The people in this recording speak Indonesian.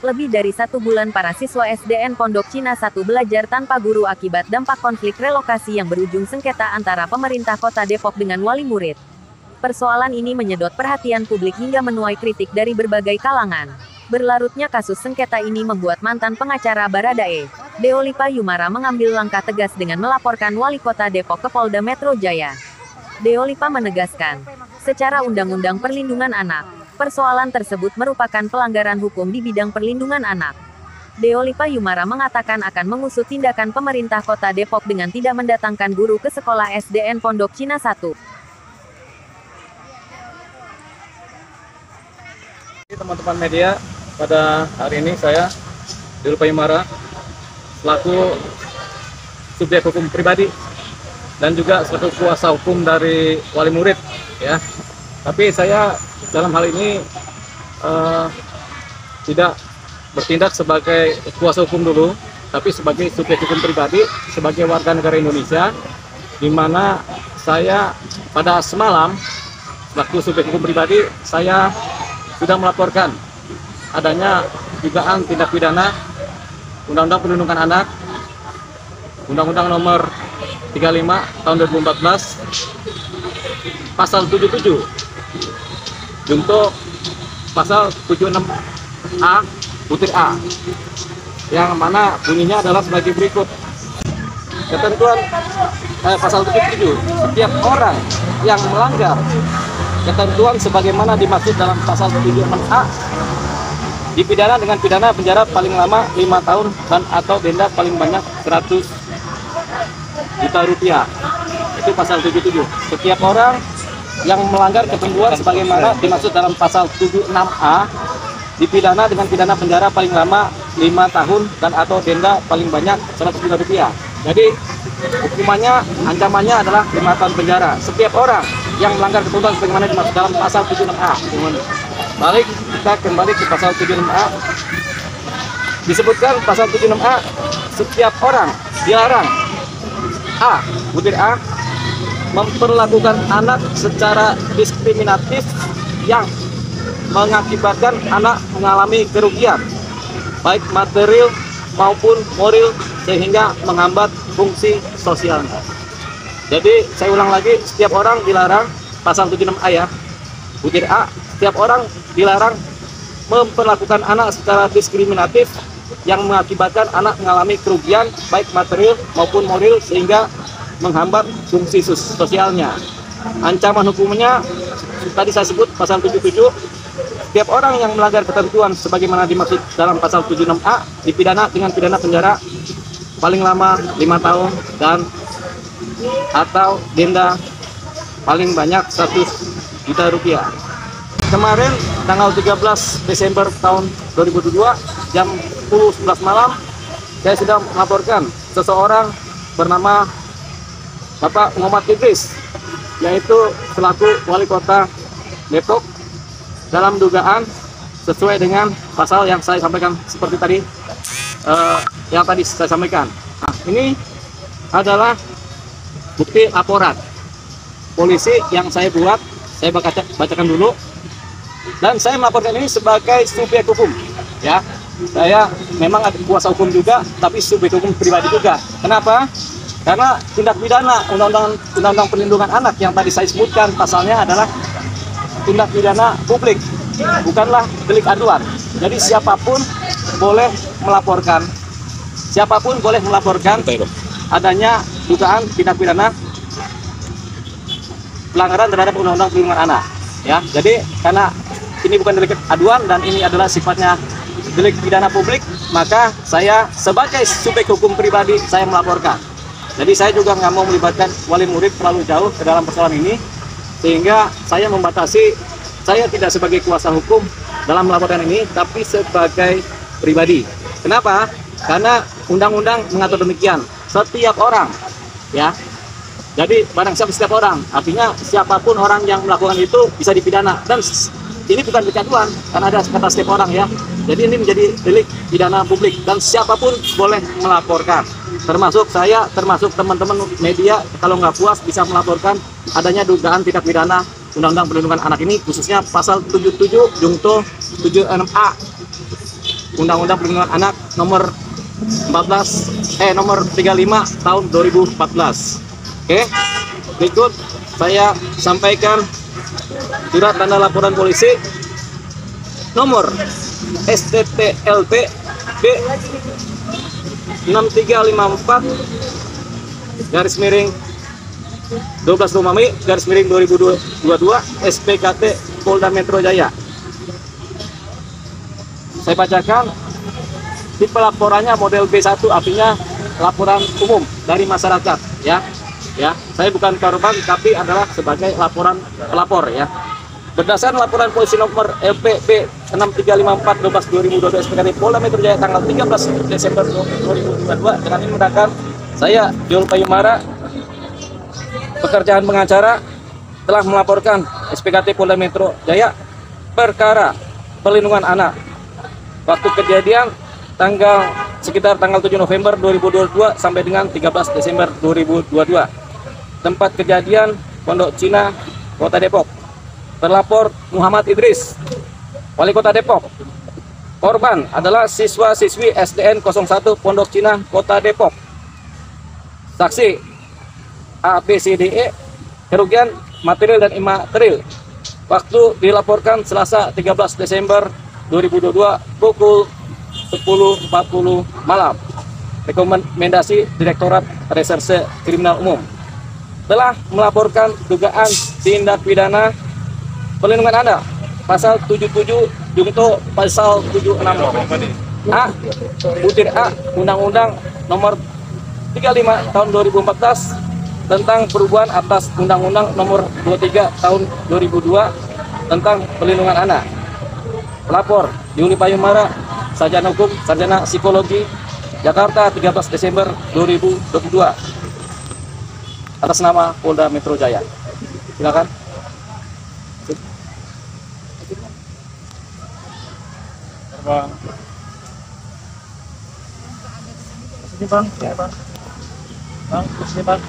Lebih dari 1 bulan para siswa SDN Pondok Cina 1 belajar tanpa guru akibat dampak konflik relokasi yang berujung sengketa antara pemerintah kota Depok dengan wali murid. Persoalan ini menyedot perhatian publik hingga menuai kritik dari berbagai kalangan. Berlarutnya kasus sengketa ini membuat mantan pengacara Baradae, Deolipa Yumara mengambil langkah tegas dengan melaporkan wali kota Depok ke Polda Metro Jaya. Deolipa menegaskan, secara Undang-Undang Perlindungan Anak, persoalan tersebut merupakan pelanggaran hukum di bidang perlindungan anak. Deolipa Yumara mengatakan akan mengusut tindakan pemerintah kota Depok dengan tidak mendatangkan guru ke sekolah SDN Pondok Cina 1. Teman-teman media, pada hari ini saya Deolipa Yumara selaku subjek hukum pribadi dan juga selaku kuasa hukum dari wali murid, ya. Tapi saya dalam hal ini tidak bertindak sebagai kuasa hukum dulu, tapi sebagai subjek hukum pribadi, sebagai warga negara Indonesia, di mana saya pada semalam selaku subjek hukum pribadi saya sudah melaporkan adanya dugaan tindak pidana Undang-Undang Perlindungan Anak, Undang-Undang Nomor 35 Tahun 2014, Pasal 77, junto Pasal 76A butir A, yang mana bunyinya adalah sebagai berikut. Ketentuan Pasal 77, setiap orang yang melanggar ketentuan sebagaimana dimaksud dalam Pasal 76A dipidana dengan pidana penjara paling lama 5 tahun dan atau denda paling banyak 100 juta rupiah. Itu Pasal 77. Setiap orang yang melanggar ketentuan sebagaimana dimaksud dalam Pasal 76A dipidana dengan pidana penjara paling lama 5 tahun dan atau denda paling banyak 100 juta rupiah. Jadi hukumannya, ancamannya adalah 5 tahun penjara. Setiap orang yang melanggar ketentuan sebagaimana dimaksud dalam Pasal 76A. Balik, kita kembali ke Pasal 76A. Disebutkan Pasal 76A, setiap orang dilarang A, butir A, memperlakukan anak secara diskriminatif yang mengakibatkan anak mengalami kerugian, baik material maupun moral, sehingga menghambat fungsi sosialnya. Jadi saya ulang lagi, setiap orang dilarang, Pasal 76A ya, butir A, setiap orang dilarang memperlakukan anak secara diskriminatif yang mengakibatkan anak mengalami kerugian baik material maupun moral sehingga menghambat fungsi sosialnya. Ancaman hukumnya tadi saya sebut Pasal 77, setiap orang yang melanggar ketentuan sebagaimana dimaksud dalam Pasal 76A dipidana dengan pidana penjara paling lama 5 tahun dan atau denda paling banyak 100 juta rupiah. Kemarin tanggal 13 Desember tahun 2022 jam 10.11 malam saya sudah melaporkan seseorang bernama Bapak Muhammad Idris, yaitu selaku wali kota Depok, dalam dugaan sesuai dengan pasal yang saya sampaikan seperti tadi, yang tadi saya sampaikan. Nah, ini adalah bukti laporan polisi yang saya buat, saya bacakan dulu. Dan saya melaporkan ini sebagai subjek hukum, ya. Saya memang ada kuasa hukum juga, tapi subjek hukum pribadi juga. Kenapa? Karena tindak pidana Undang-Undang Perlindungan Anak yang tadi saya sebutkan pasalnya adalah tindak pidana publik, bukanlah delik aduan. Jadi siapapun boleh melaporkan, adanya dugaan tindak pidana pelanggaran terhadap Undang-Undang Perlindungan Anak, ya. Jadi karena ini bukan delik aduan dan ini adalah sifatnya delik pidana publik, maka saya sebagai subjek hukum pribadi saya melaporkan. Jadi saya juga nggak mau melibatkan wali murid terlalu jauh ke dalam persoalan ini, sehingga saya membatasi, saya tidak sebagai kuasa hukum dalam melaporkan ini, tapi sebagai pribadi. Kenapa? Karena undang-undang mengatur demikian, setiap orang, ya. Jadi barang siapa setiap orang, artinya siapapun orang yang melakukan itu bisa dipidana. Dan ini bukan delik aduan, karena ada kata setiap orang, ya. Jadi ini menjadi delik pidana publik dan siapapun boleh melaporkan. Termasuk saya, termasuk teman-teman media, kalau nggak puas bisa melaporkan adanya dugaan tindak pidana Undang-Undang Perlindungan Anak ini, khususnya Pasal 77 junto 76A. Undang-Undang Perlindungan Anak nomor 35 tahun 2014. Oke, berikut saya sampaikan surat tanda laporan polisi nomor STTLP B 6354 garis miring 12 Mei garis miring 2022 SPKT Polda Metro Jaya. Saya bacakan tipe laporannya model B1, artinya laporan umum dari masyarakat, ya. Saya bukan korban tapi adalah sebagai pelapor, ya. Berdasarkan laporan polisi nomor LPB 6354/12/2022 SPKT Polda Metro Jaya tanggal 13 Desember 2022, dengan ini menggunakan saya Jol Payumara, pekerjaan pengacara, telah melaporkan SPKT Polda Metro Jaya perkara perlindungan anak. Waktu kejadian sekitar tanggal 7 November 2022 sampai dengan 13 Desember 2022. Tempat kejadian Pondok Cina, Kota Depok. Terlapor Muhammad Idris, Wali Kota Depok. Korban adalah siswa-siswi SDN 01 Pondok Cina, Kota Depok. Saksi ABCDE, kerugian material dan imaterial. Waktu dilaporkan Selasa 13 Desember 2022 pukul 10.40 malam. Rekomendasi Direktorat Reserse Kriminal Umum telah melaporkan dugaan tindak pidana perlindungan anak pasal 77 jungto pasal 76 A butir A Undang-Undang nomor 35 tahun 2014 tentang perubahan atas Undang-Undang nomor 23 tahun 2002 tentang perlindungan anak. Pelapor Yuli Payumara, Sarjana Hukum, Sarjana Psikologi, Jakarta, 13 Desember 2022. Atas nama Polda Metro Jaya. Silakan. Bang. Sini bang, bang, sini bang.